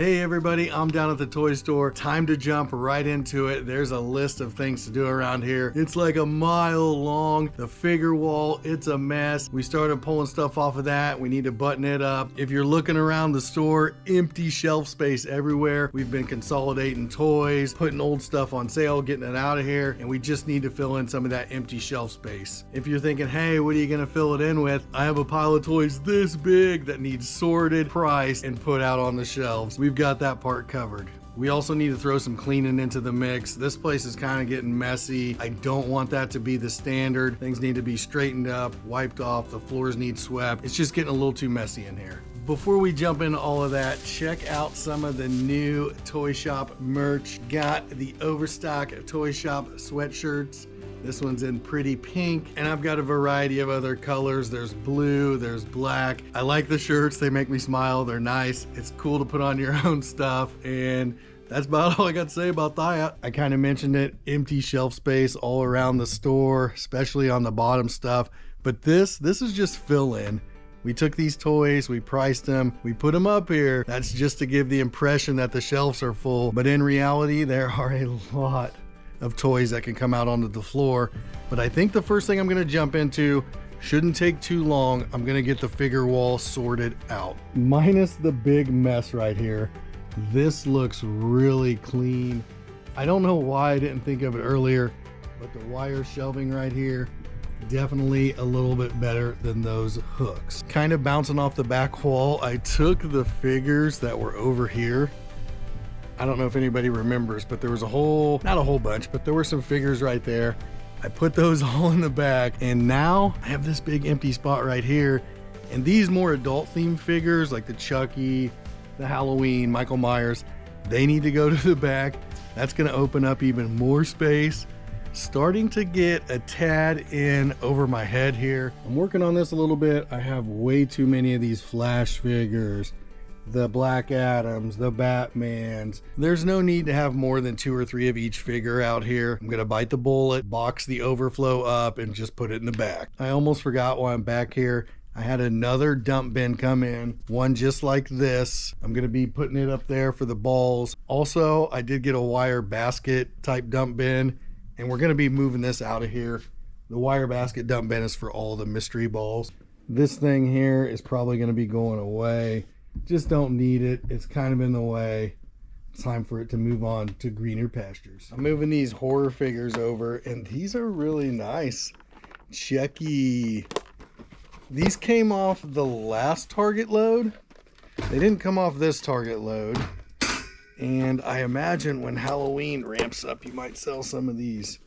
Hey everybody, I'm down at the toy store. Time to jump right into it. There's a list of things to do around here. It's like a mile long. The figure wall, it's a mess. We started pulling stuff off of that. We need to button it up. If you're looking around the store, empty shelf space everywhere. We've been consolidating toys, putting old stuff on sale, getting it out of here, and we just need to fill in some of that empty shelf space. If you're thinking, hey, what are you gonna fill it in with? I have a pile of toys this big that needs sorted, priced, and put out on the shelves. We've got that part covered. We also need to throw some cleaning into the mix. This place is kind of getting messy. I don't want that to be the standard. Things need to be straightened up, wiped off, the floors need swept. It's just getting a little too messy in here. Before we jump into all of that, check out some of the new Toy Shop merch. Got the Overstock Toy Shop sweatshirts. This one's in pretty pink, and I've got a variety of other colors. There's blue, there's black. I like the shirts, they make me smile, they're nice. It's cool to put on your own stuff, and that's about all I got to say about that. I kind of mentioned it, empty shelf space all around the store, especially on the bottom stuff. But this is just fill in. We took these toys, we priced them, we put them up here. That's just to give the impression that the shelves are full, but in reality, there are a lot of toys that can come out onto the floor. But I think the first thing I'm gonna jump into shouldn't take too long. I'm gonna get the figure wall sorted out. Minus the big mess right here. This looks really clean. I don't know why I didn't think of it earlier, but the wire shelving right here, definitely a little bit better than those hooks. Kind of bouncing off the back wall, I took the figures that were over here. I don't know if anybody remembers, but there was not a whole bunch, but there were some figures right there. I put those all in the back, and now I have this big empty spot right here. And these more adult themed figures like the Chucky, the Halloween, Michael Myers, they need to go to the back. That's gonna open up even more space. Starting to get a tad in over my head here. I'm working on this a little bit. I have way too many of these Flash figures, the Black Adams, the Batmans. There's no need to have more than 2 or 3 of each figure out here. I'm gonna bite the bullet, box the overflow up, and just put it in the back. I almost forgot while I'm back here, I had another dump bin come in, one just like this. I'm gonna be putting it up there for the balls. Also, I did get a wire basket type dump bin, and we're gonna be moving this out of here. The wire basket dump bin is for all the mystery balls. This thing here is probably gonna be going away. Just don't need it. It's kind of in the way. It's time for it to move on to greener pastures. I'm moving these horror figures over, and these are really nice. Chucky. These came off the last Target load. They didn't come off this Target load. And I imagine when Halloween ramps up, you might sell some of these.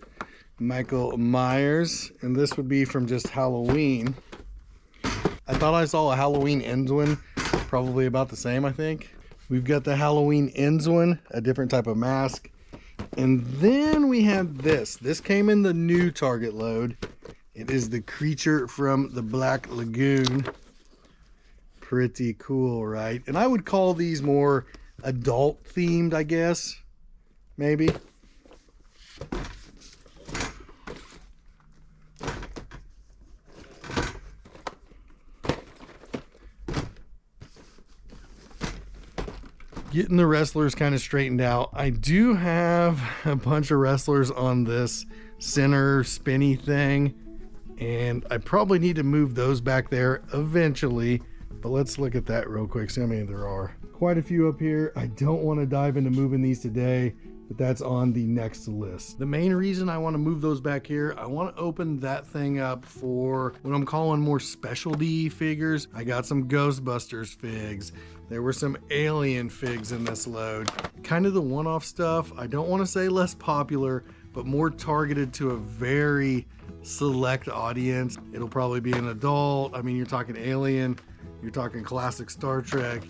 Michael Myers, and this would be from just Halloween. I thought I saw a Halloween Ends one. Probably about the same, I think. We've got the Halloween Ends one, a different type of mask. And then we have this. This came in the new Target load. It is the creature from the Black Lagoon. Pretty cool, right? And I would call these more adult themed, I guess. Maybe. Getting the wrestlers kind of straightened out. I do have a bunch of wrestlers on this center spinny thing, and I probably need to move those back there eventually, but let's look at that real quick, see how many there are. Quite a few up here. I don't want to dive into moving these today, but that's on the next list. The main reason I want to move those back here, I want to open that thing up for what I'm calling more specialty figures. I got some Ghostbusters figs. There were some Alien figs in this load. Kind of the one-off stuff. I don't want to say less popular, but more targeted to a very select audience. It'll probably be an adult. I mean, you're talking Alien, you're talking classic Star Trek,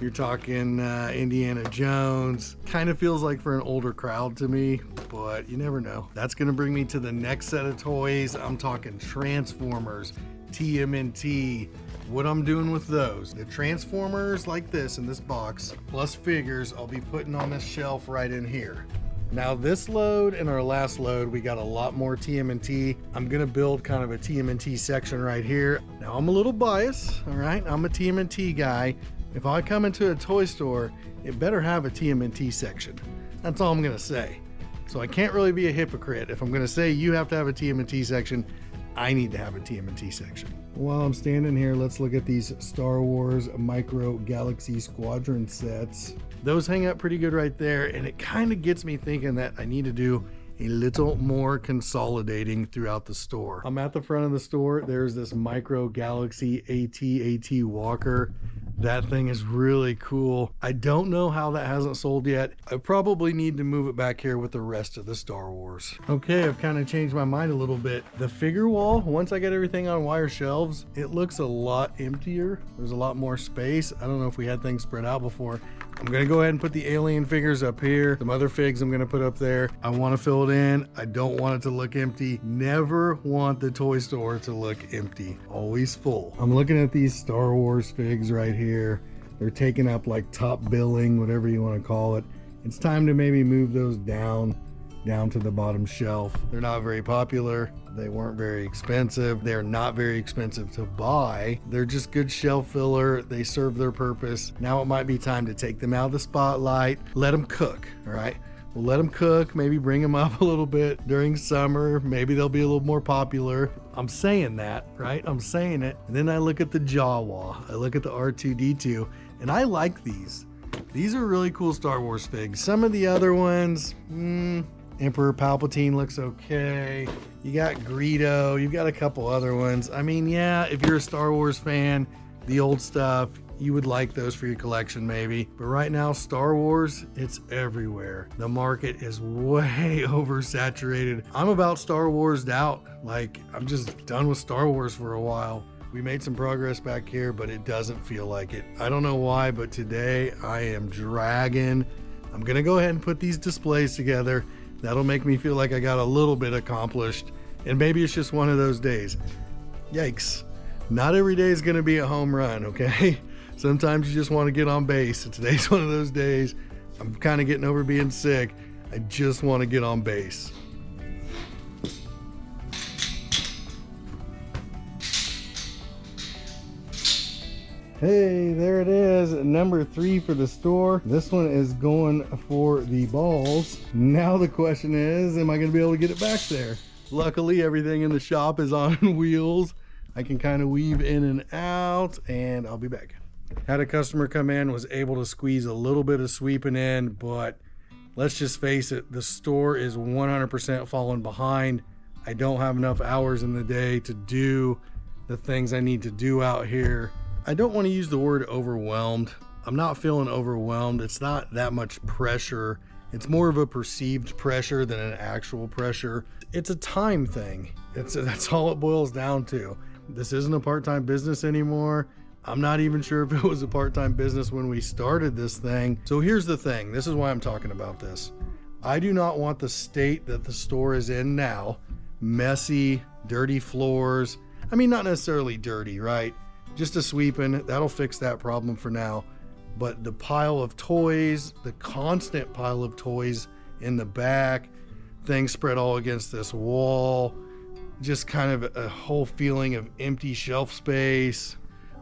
you're talking Indiana Jones. Kind of feels like for an older crowd to me, but you never know. That's gonna bring me to the next set of toys. I'm talking Transformers, TMNT, what I'm doing with those. The Transformers like this in this box, plus figures, I'll be putting on this shelf right in here. Now this load and our last load, we got a lot more TMNT. I'm gonna build kind of a TMNT section right here. Now I'm a little biased, all right? I'm a TMNT guy, If I come into a toy store, it better have a TMNT section. That's all I'm gonna say. So I can't really be a hypocrite. If I'm gonna say you have to have a TMNT section, I need to have a TMNT section. While I'm standing here, let's look at these Star Wars Micro Galaxy Squadron sets. Those hang up pretty good right there, and it kind of gets me thinking that I need to do a little more consolidating throughout the store. I'm at the front of the store. There's this Micro Galaxy AT Walker. That thing is really cool. I don't know how that hasn't sold yet. I probably need to move it back here with the rest of the Star Wars. Okay, I've kind of changed my mind a little bit. The figure wall, once I get everything on wire shelves, it looks a lot emptier. There's a lot more space. I don't know if we had things spread out before. I'm gonna go ahead and put the alien figures up here. Some other figs I'm gonna put up there. I wanna fill it in. I don't want it to look empty. Never want the toy store to look empty. Always full. I'm looking at these Star Wars figs right here. They're taking up like top billing, whatever you wanna call it. It's time to maybe move those down to the bottom shelf. They're not very popular. They weren't very expensive. They're not very expensive to buy. They're just good shelf filler. They serve their purpose. Now it might be time to take them out of the spotlight, let them cook, all right? We'll let them cook, maybe bring them up a little bit during summer. Maybe they'll be a little more popular. I'm saying that, right? I'm saying it. And then I look at the Jawa. I look at the R2-D2, and I like these. These are really cool Star Wars figs. Some of the other ones, Emperor Palpatine looks okay. You got Greedo, you've got a couple other ones. I mean, yeah, if you're a Star Wars fan, the old stuff, you would like those for your collection maybe. But right now, Star Wars, it's everywhere. The market is way oversaturated. I'm about Star Wars'd out. Like, I'm just done with Star Wars for a while. We made some progress back here, but it doesn't feel like it. I don't know why, but today I am dragging. I'm gonna go ahead and put these displays together. That'll make me feel like I got a little bit accomplished, and maybe it's just one of those days. Yikes. Not every day is gonna be a home run, okay? Sometimes you just wanna get on base, and today's one of those days. I'm kinda getting over being sick. I just wanna get on base. Hey, there it is, number 3 for the store. This one is going for the balls. Now the question is, am I gonna be able to get it back there? Luckily, everything in the shop is on wheels. I can kind of weave in and out, and I'll be back. Had a customer come in, was able to squeeze a little bit of sweeping in, but let's just face it, the store is 100% falling behind. I don't have enough hours in the day to do the things I need to do out here. I don't want to use the word overwhelmed. I'm not feeling overwhelmed. It's not that much pressure. It's more of a perceived pressure than an actual pressure. It's a time thing. That's all it boils down to. This isn't a part-time business anymore. I'm not even sure if it was a part-time business when we started this thing. So here's the thing. This is why I'm talking about this. I do not want the state that the store is in now. Messy, dirty floors. I mean, not necessarily dirty, right? Just a sweeping, that'll fix that problem for now. But the pile of toys, the constant pile of toys in the back, things spread all against this wall, just kind of a whole feeling of empty shelf space.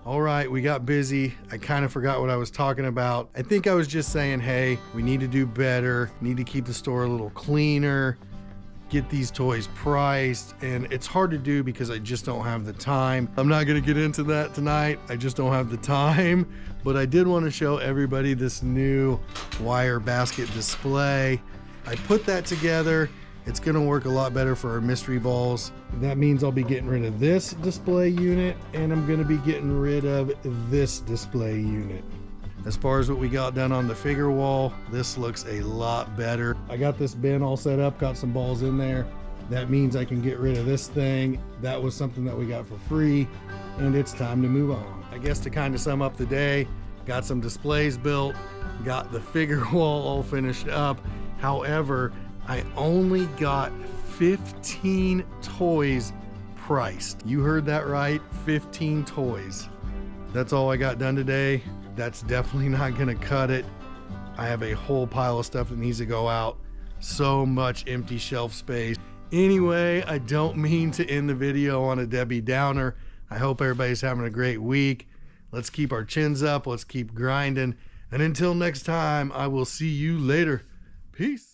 All right, we got busy. I kind of forgot what I was talking about. I think I was just saying, hey, we need to do better, need to keep the store a little cleaner, get these toys priced, and it's hard to do because I just don't have the time. I'm not gonna get into that tonight. I just don't have the time, but I did want to show everybody this new wire basket display. I put that together. It's gonna work a lot better for our mystery balls. That means I'll be getting rid of this display unit, and I'm gonna be getting rid of this display unit. As far as what we got done on the figure wall, this looks a lot better. I got this bin all set up, got some balls in there. That means I can get rid of this thing. That was something that we got for free, and it's time to move on. I guess to kind of sum up the day, got some displays built, got the figure wall all finished up. However, I only got 15 toys priced. You heard that right, 15 toys. That's all I got done today. That's definitely not gonna cut it. I have a whole pile of stuff that needs to go out. So much empty shelf space. Anyway, I don't mean to end the video on a Debbie Downer. I hope everybody's having a great week. Let's keep our chins up. Let's keep grinding. And until next time, I will see you later. Peace.